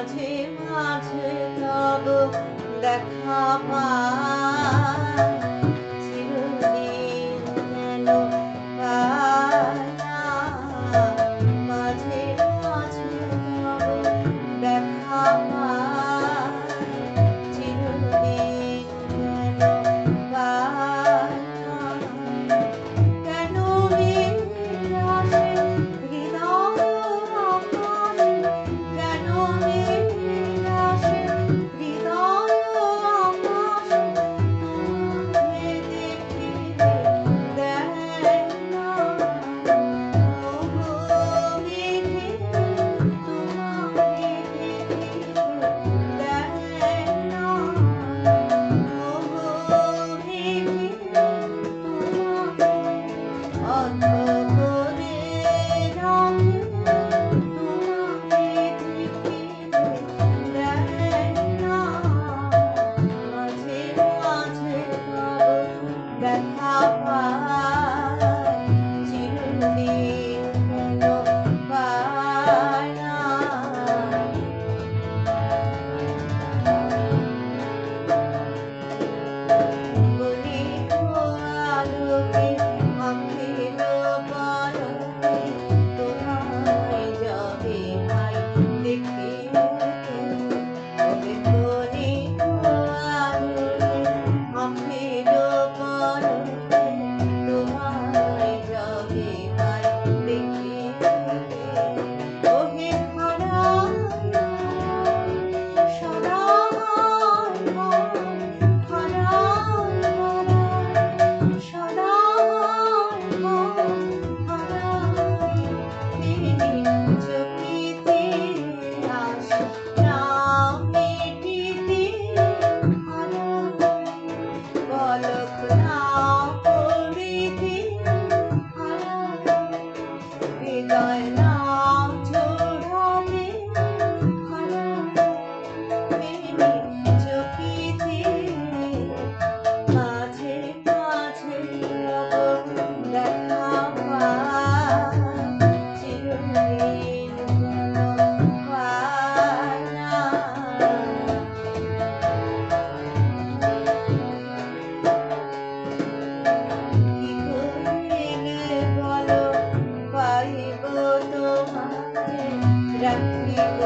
মাঝে মাঝে তব দেখা পাই, চিরদিন যেন পাই না। মাঝে মাঝে তব দেখা পাই, চিরদিন যেন পাই না। কেন মেঘ আসে হৃদয় আকাশে, কেন মেঘ আসে হৃদয় আকাশে, তোমাকে দেখিলে দেয় না। ওগো মেঘে তোমাকে দেখিলে দেয় না। ওগো মেঘে তোমাকে অন্ধ করে রাখে, তোমাকে দেখিলে দেয় না। মাঝে মাঝে তব দেখা পাই, চিরদিন যেন পাই না। গলিত আলোকে আঁখির পলকে তোমায় যবে পাই দেখিতে। ওরে গলিত আলোকে আঁখির পলকে তোমায় যবে পাই দেখিতে। ওহে হারাই সদাই হৃদয় নাম জোড়ালে চকিতে। মাঝে মাঝে তব দেখা পাই, চিরদিন যেন পাই না। কি করিলে বলো পাইব তোমাকে, রাখিব